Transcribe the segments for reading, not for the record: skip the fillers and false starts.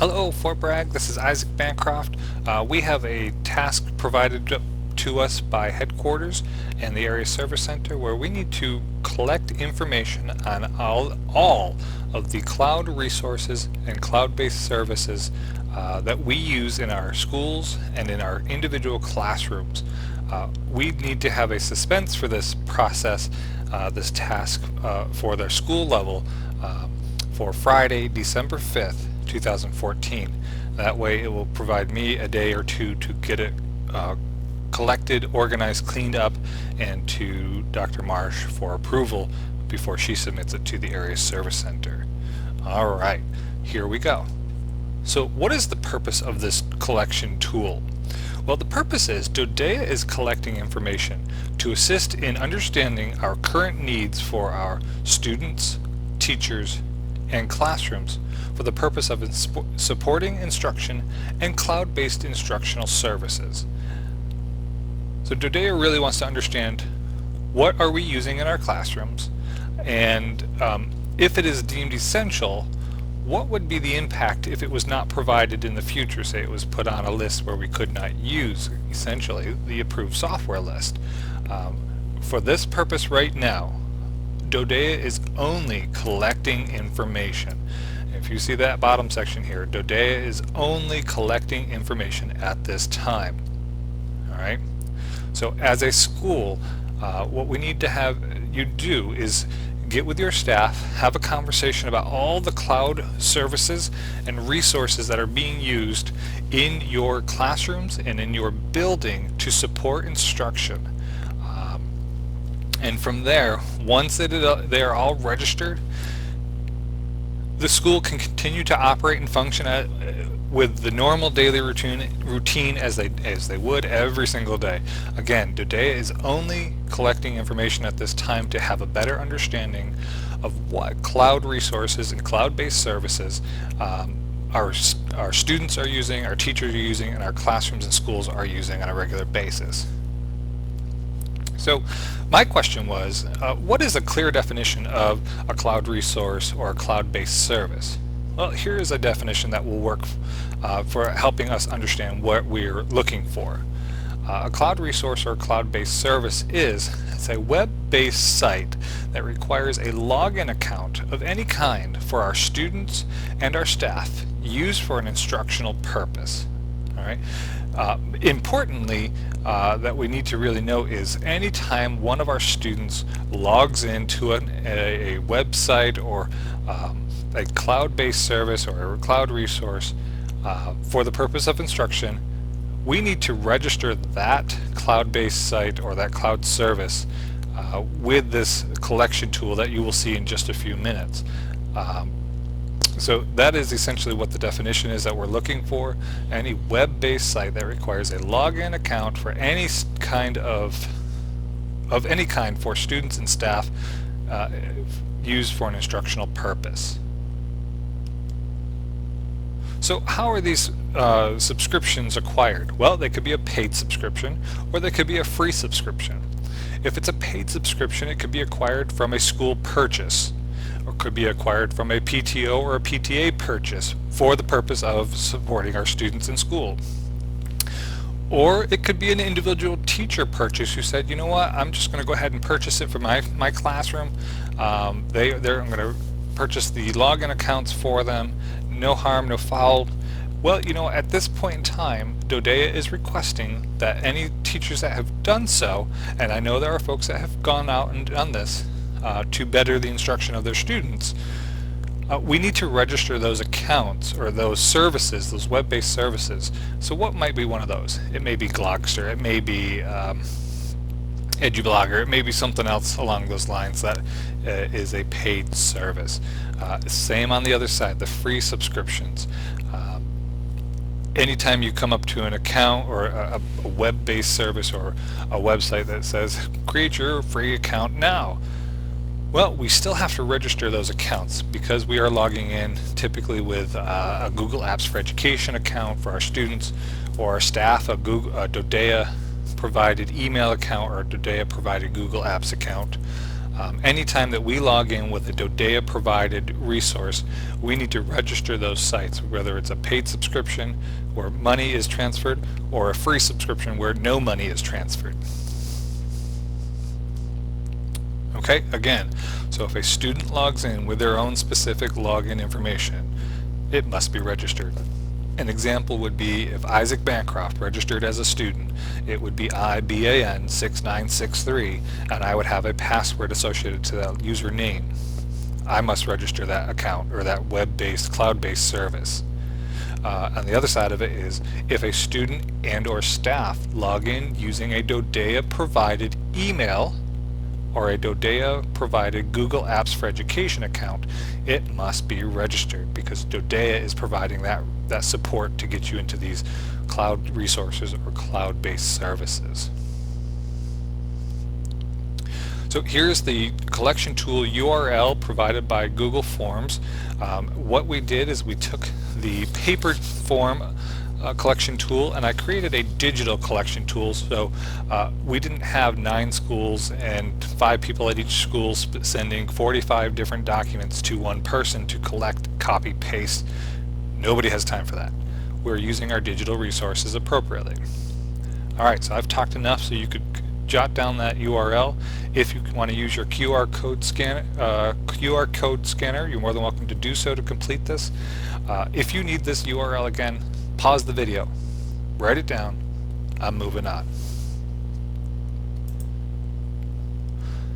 Hello, Fort Bragg. This is Isaac Bancroft. We have a task provided to us by headquarters and the Area Service Center where we need to collect information on all of the cloud resources and cloud-based services that we use in our schools and in our individual classrooms. We need to have a suspense for this process, this task for their school level for Friday, December 5th, 2014. That way it will provide me a day or two to get it collected, organized, cleaned up, and to Dr. Marsh for approval before she submits it to the Area Service Center. Alright, here we go. So what is the purpose of this collection tool? Well, the purpose is Dodea is collecting information to assist in understanding our current needs for our students, teachers, and classrooms for the purpose of supporting instruction and cloud-based instructional services. So Dodea really wants to understand what are we using in our classrooms, and if it is deemed essential, what would be the impact if it was not provided in the future? Say it was put on a list where we could not use, essentially, the approved software list. For this purpose right now, Dodea is only collecting information. If you see that bottom section here, Dodea is only collecting information at this time. Alright? So as a school, what we need to have you do is get with your staff, have a conversation about all the cloud services and resources that are being used in your classrooms and in your building to support instruction. And from there, once they are all registered, the school can continue to operate and function with the normal daily routine as they would every single day. Again, Dodea is only collecting information at this time to have a better understanding of what cloud resources and cloud-based services our students are using, our teachers are using, and our classrooms and schools are using on a regular basis. So my question was, what is a clear definition of a cloud resource or a cloud-based service? Well, here is a definition that will work for helping us understand what we're looking for. A cloud resource or cloud-based service it's a web-based site that requires a login account of any kind for our students and our staff used for an instructional purpose. All right. Importantly, that we need to really know is anytime one of our students logs into a website or a cloud-based service or a cloud resource for the purpose of instruction, we need to register that cloud-based site or that cloud service with this collection tool that you will see in just a few minutes. So that is essentially what the definition is that we're looking for. Any web-based site that requires a login account for any kind of any kind for students and staff used for an instructional purpose. So how are these subscriptions acquired? Well, they could be a paid subscription or they could be a free subscription. If it's a paid subscription, it could be acquired from a school purchase, or could be acquired from a PTO or a PTA purchase for the purpose of supporting our students in school. Or it could be an individual teacher purchase who said, you know what, I'm just going to go ahead and purchase it for my classroom. I'm going to purchase the login accounts for them. No harm, no foul. Well, you know, at this point in time, Dodea is requesting that any teachers that have done so, and I know there are folks that have gone out and done this, to better the instruction of their students, we need to register those accounts or those services, those web-based services. So what might be one of those? It may be Glogster, it may be EduBlogger, it may be something else along those lines that is a paid service. Same on the other side, the free subscriptions. Anytime you come up to an account or a web-based service or a website that says create your free account now, well, we still have to register those accounts because we are logging in typically with a Google Apps for Education account for our students, or our staff a Dodea provided email account or a Dodea provided Google Apps account. Anytime that we log in with a Dodea provided resource, we need to register those sites, whether it's a paid subscription where money is transferred or a free subscription where no money is transferred. Okay, again, so if a student logs in with their own specific login information, it must be registered. An example would be if Isaac Bancroft registered as a student, it would be IBAN6963, and I would have a password associated to that username. I must register that account or that web-based, cloud-based service. On the other side of it is if a student and or staff log in using a Dodea provided email or a Dodea provided Google Apps for Education account, it must be registered because Dodea is providing that support to get you into these cloud resources or cloud-based services. So here's the collection tool URL provided by Google Forms. What we did is we took the paper form collection tool and I created a digital collection tool, so we didn't have 9 schools and 5 people at each school sending 45 different documents to one person to collect, copy, paste. Nobody has time for that. We're using our digital resources appropriately. Alright, so I've talked enough so you could jot down that URL. If you want to use your QR code scanner, you're more than welcome to do so to complete this. If you need this URL again, pause the video, write it down, I'm moving on.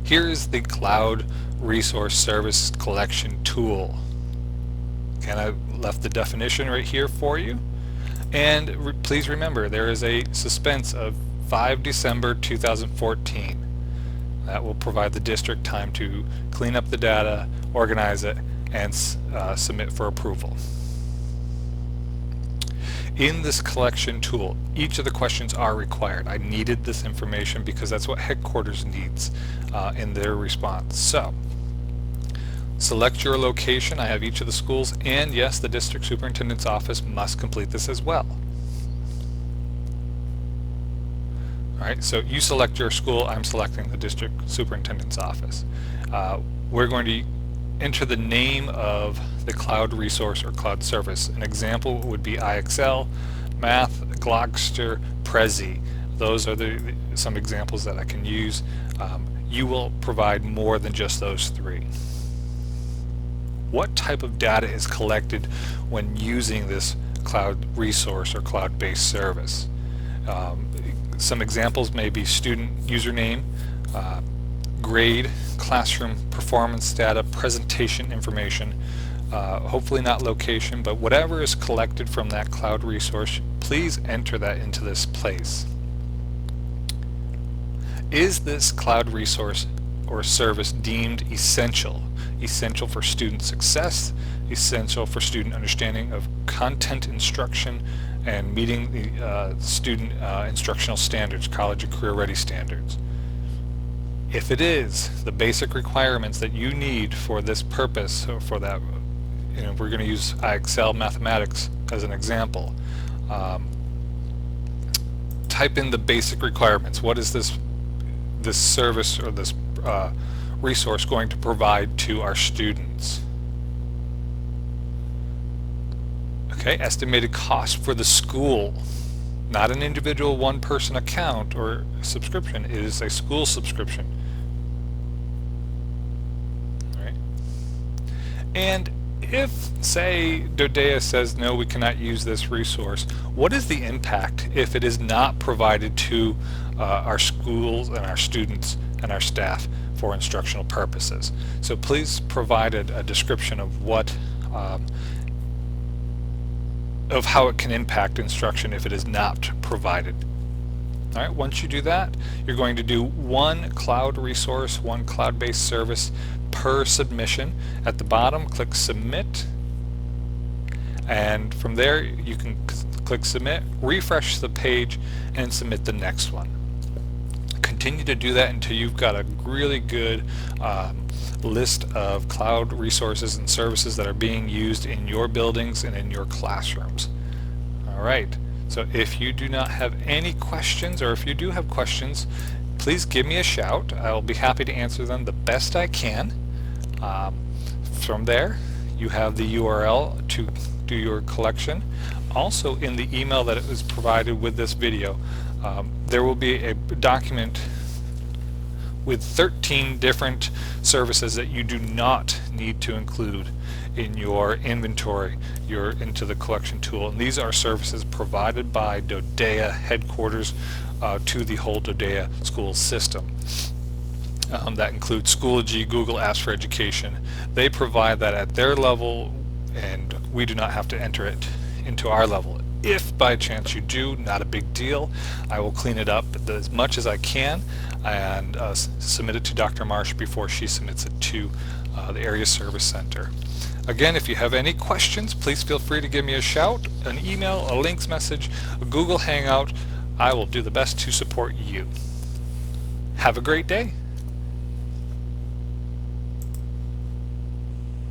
Here's the Cloud Resource Service Collection tool. And I left the definition right here for you. And please remember, there is a suspense of 5 December 2014. That will provide the district time to clean up the data, organize it, and submit for approval. In this collection tool, each of the questions are required. I needed this information because that's what headquarters needs in their response. So, select your location. I have each of the schools, and yes, the district superintendent's office must complete this as well. Alright, so you select your school, I'm selecting the district superintendent's office. We're going to enter the name of the cloud resource or cloud service. An example would be IXL, Math, Gloucester, Prezi. Those are some examples that I can use. You will provide more than just those 3. What type of data is collected when using this cloud resource or cloud-based service? Some examples may be student username, grade, classroom performance data, presentation information, hopefully not location, but whatever is collected from that cloud resource, please enter that into this place. Is this cloud resource or service deemed essential? Essential for student success, essential for student understanding of content instruction, and meeting the student instructional standards, college and career ready standards. If it is, the basic requirements that you need for this purpose, or for that, we're going to use IXL mathematics as an example. Type in the basic requirements. What is this service or this resource going to provide to our students? Okay, estimated cost for the school, not an individual one-person account or subscription. It is a school subscription. All right. And if, say, Dodea says no, we cannot use this resource, what is the impact if it is not provided to our schools and our students and our staff for instructional purposes? So please provide a description of what of how it can impact instruction if it is not provided. Alright, once you do that, you're going to do one cloud resource, one cloud-based service per submission. At the bottom, click Submit, and from there you can click Submit, refresh the page, and submit the next one. Continue to do that until you've got a really good list of cloud resources and services that are being used in your buildings and in your classrooms. Alright, so if you do not have any questions, or if you do have questions, please give me a shout. I will be happy to answer them the best I can. From there, you have the URL to do your collection. Also, in the email that was provided with this video, there will be a document with 13 different services that you do not need to include in your inventory, into the collection tool. And these are services provided by Dodea headquarters to the whole Dodea school system. That includes Schoology, Google Apps for Education. They provide that at their level, and we do not have to enter it into our level. If by chance you do, not a big deal. I will clean it up as much as I can and submit it to Dr. Marsh before she submits it to the Area Service Center. Again, if you have any questions, please feel free to give me a shout, an email, a links message, a Google Hangout. I will do the best to support you. Have a great day.